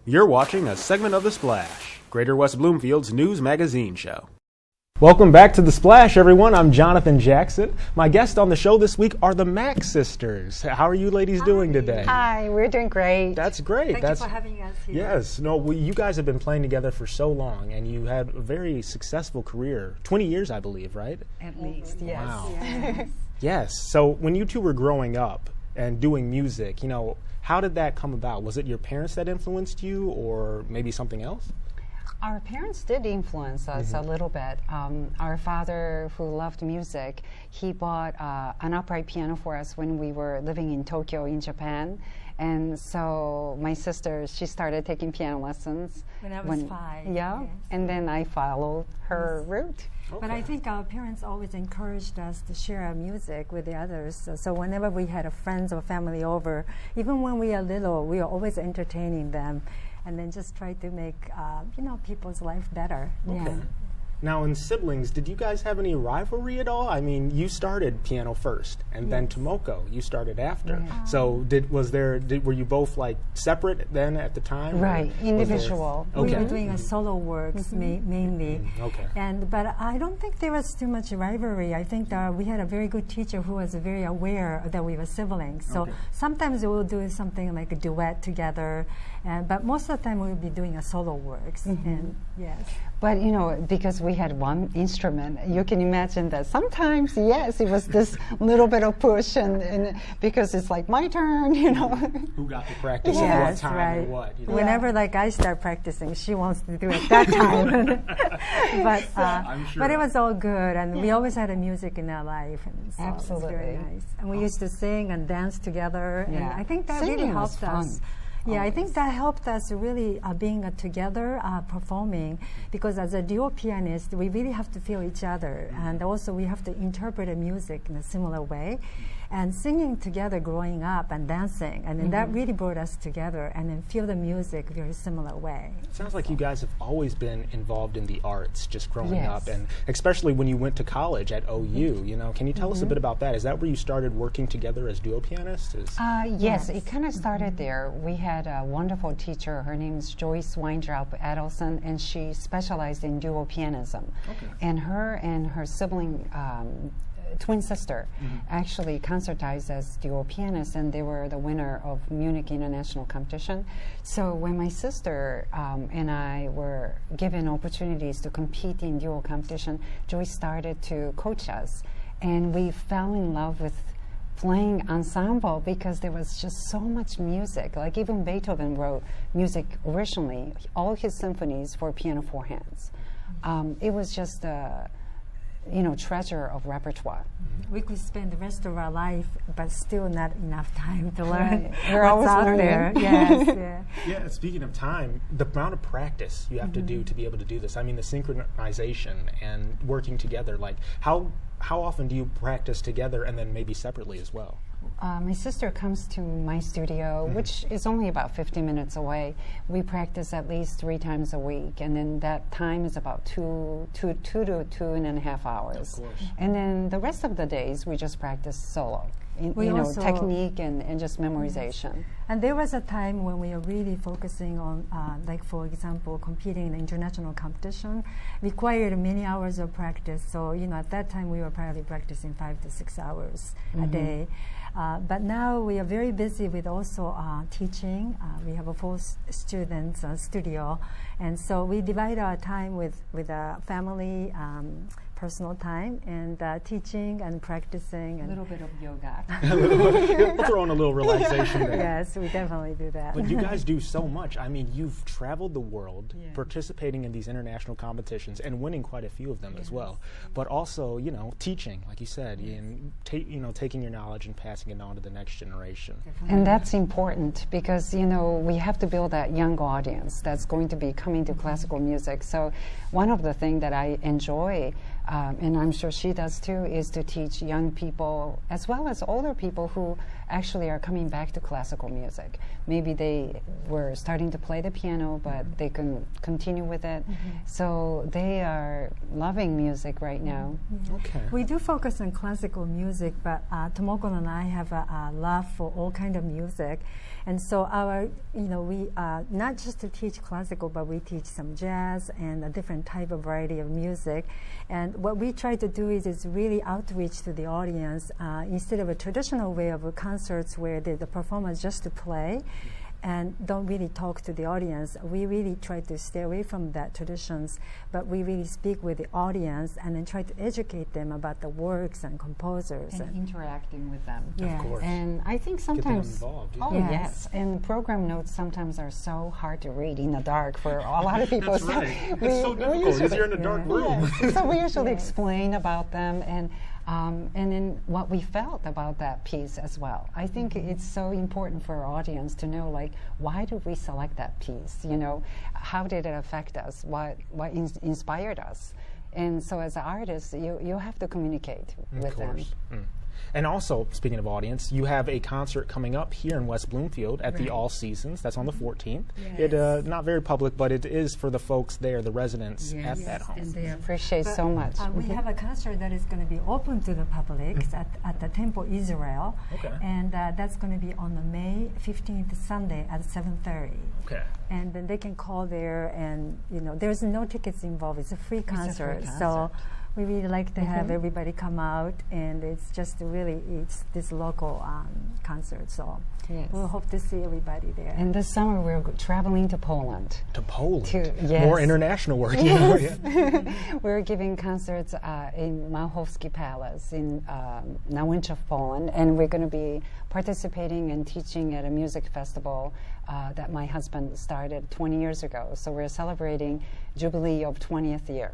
You're watching a segment of The Splash, Greater West Bloomfield's news magazine show. Welcome back to The Splash, everyone. I'm Jonathan Jackson. My guests on the show this week are the Mack sisters. How are you ladies doing today? Hi, we're doing great. That's great. Thank you for having us here. Yes. No, you guys have been playing together for so long, and you had a very successful career. 20 years, I believe, right? At least, yes. Wow. Yes. Yes. So when you two were growing up and doing music, how did that come about? Was it your parents that influenced you, or maybe something else? Our parents did influence us a little bit. Our father, who loved music, he bought an upright piano for us when we were living in Tokyo in Japan. And so my sister, she started taking piano lessons. When I was 5. Yeah, yes. and then I followed her route. Okay. But I think our parents always encouraged us to share our music with the others. So whenever we had a friends or family over, even when we are little, we are always entertaining them, and then just try to make people's life better. Okay. Yeah. Now, in siblings, did you guys have any rivalry at all? I mean, you started piano first, and then Tomoko, you started after. Yeah. So, were you both like separate then at the time? Right, or individual. was there- We Okay. were doing a solo works mainly. Okay. But I don't think there was too much rivalry. I think that we had a very good teacher who was very aware that we were siblings. So Okay. sometimes we will do something like a duet together, but most of the time we will be doing a solo works. And yes. But because we had one instrument, you can imagine that sometimes, yes, it was this little bit of push, and because it's like my turn, Who got to practice at what Yes, time right. or what? Whenever I start practicing, she wants to do it that time. I'm sure. But it was all good, and we always had a music in our life, and so it was very Absolutely. nice. And we used to sing and dance together, and Yeah. I think that Singing really was helped us. fun, Yeah, I think always. that helped us really being together, performing, because as a duo pianist, we really have to feel each other, and also we have to interpret the music in a similar way. And singing together growing up and dancing, and then that really brought us together, and then feel the music very similar way. It sounds like you guys have always been involved in the arts, just growing Yes. up, and especially when you went to college at OU. Can you tell us a bit about that? Is that where you started working together as duo pianists? Yes, it kind of started there. We had a wonderful teacher. Her name is Joyce Weintraub Adelson, and she specialized in duo pianism. Okay. And her sibling, twin sister, actually concertized as duo pianists, and they were the winner of Munich International Competition. So when my sister and I were given opportunities to compete in duo competition, Joyce started to coach us, and we fell in love with playing ensemble because there was just so much music. Like even Beethoven wrote music originally, all his symphonies for piano four hands. It was just a treasure of repertoire. We could spend the rest of our life, but still not enough time to learn Right. We're what's always out learning. there. Yes, yeah. Yeah, speaking of time, the amount of practice you have to do to be able to do this. I mean, the synchronization and working together. Like, how often do you practice together and then maybe separately as well? My sister comes to my studio, which is only about 50 minutes away. We practice at least 3 times a week, and then that time is about 2 to 2.5 hours. Of course. And then the rest of the days we just practice solo. We also- Technique and just memorization. And there was a time when we were really focusing on, like for example, competing in international competition, required many hours of practice. So, at that time we were probably practicing 5 to 6 hours a day. But now we are very busy with also teaching. We have a full student studio. And so we divide our time with family, personal time, and teaching and practicing. A And little bit of yoga. We'll throw in a little realization there. yes, we definitely do that. But you guys do so much. I mean, you've traveled the world, Yeah. participating in these international competitions and winning quite a few of them as well. But also, teaching, like you said, and taking your knowledge and passing it on to the next generation. And that's important because, we have to build that young audience that's going to be coming to classical music. So one of the things that I enjoy, and I'm sure she does too, is to teach young people as well as older people who actually are coming back to classical music. Maybe they were starting to play the piano, but they can continue with it. So they are loving music right now. Okay. We do focus on classical music, but Tomoko and I have a love for all kind of music. And so we not just to teach classical, but we teach some jazz and a different type of variety of music. And what we try to do is really outreach to the audience instead of a traditional way of concerts where the performers just to play and don't really talk to the audience. We really try to stay away from that traditions, but we really speak with the audience and then try to educate them about the works and composers. And interacting with them. Yes. Of course. And I think Get them sometimes, involved. oh Yes. yes, and program notes sometimes are so hard to read in the dark for a lot of people. That's So right. we- It's so we difficult usually- because you're in a dark room. Yes. So we usually Yes. explain about them and then what we felt about that piece as well. I think it's so important for our audience to know, like, why did we select that piece? You know, how did it affect us? What inspired us? And so as an artist, you have to communicate with them. And also, speaking of audience, you have a concert coming up here in West Bloomfield at the Right. All Seasons. That's on the 14th. Yes. It not very public, but it is for the folks there, the residents at that home. And they appreciate But, so much. We have a concert that is going to be open to the public at the Temple Israel, Okay. and that's going to be on the May 15th Sunday at 7:30. Okay. And then they can call there, and there's no tickets involved. It's a free concert. So we really like to have everybody come out, and it's just really this local concert. So Yes. we'll hope to see everybody there. And this summer we're traveling to Poland. To Poland. Yes. More international work. You know? Yeah. We're giving concerts in Małchowski Palace in Nałęczów, Poland, and we're going to be participating and teaching at a music festival that my husband started 20 years ago. So we're celebrating Jubilee of 20th year.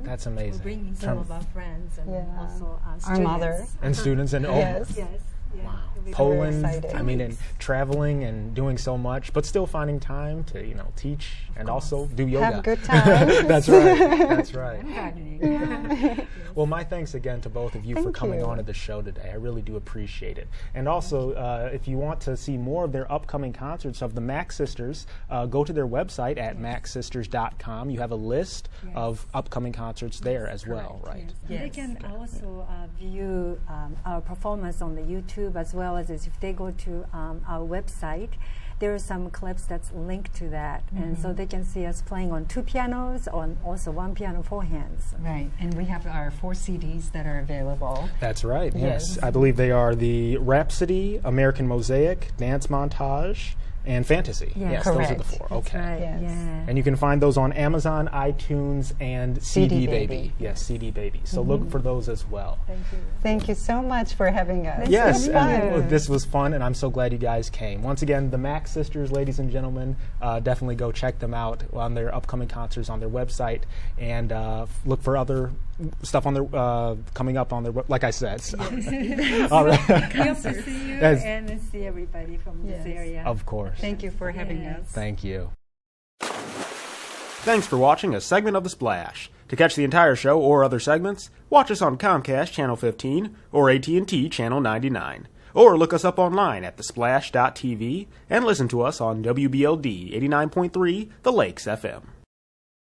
That's amazing. We're bringing some of our friends and Yeah. also students. Our mother. And students and Yes. Yes. Yeah. It'll be Poland, very exciting. I mean, and traveling and doing so much, but still finding time to, teach and also do yoga. Have a good time. That's right. That's right. gardening. Well, my thanks again to both of you for Thank coming you. on to the show today. I really do appreciate it. And also, if you want to see more of their upcoming concerts of the Mack Sisters, go to their website at macksisters.com. You have a list of upcoming concerts there as well, right? They can also view our performance on the YouTube, as well as if they go to our website. There are some clips that's linked to that, and so they can see us playing on 2 pianos, on also 1 piano, 4 hands. Right, and we have our 4 CDs that are available. That's right, yes. Yes. I believe they are the Rhapsody, American Mosaic, Dance Montage, and Fantasy. Yeah. Yes, those are the Correct. 4. That's Okay. right. Yes. Yeah. And you can find those on Amazon, iTunes, and CD CD Baby. Baby. Yes, CD Baby. So look for those as well. Thank you. Thank you so much for having us. Yes, It was fun. and this was fun, and I'm so glad you guys came. Once again, the Mack Sisters, ladies and gentlemen, definitely go check them out on their upcoming concerts on their website, and look for other stuff on their coming up on their like I said. So. All right. We hope to see you Yes. and see everybody from this Yes. area. Of course. Thank you for having Yes. us. Thank you. Thanks for watching a segment of The Splash. To catch the entire show or other segments, watch us on Comcast Channel 15 or AT&T Channel 99. Or look us up online at thesplash.tv and listen to us on WBLD 89.3 The Lakes FM.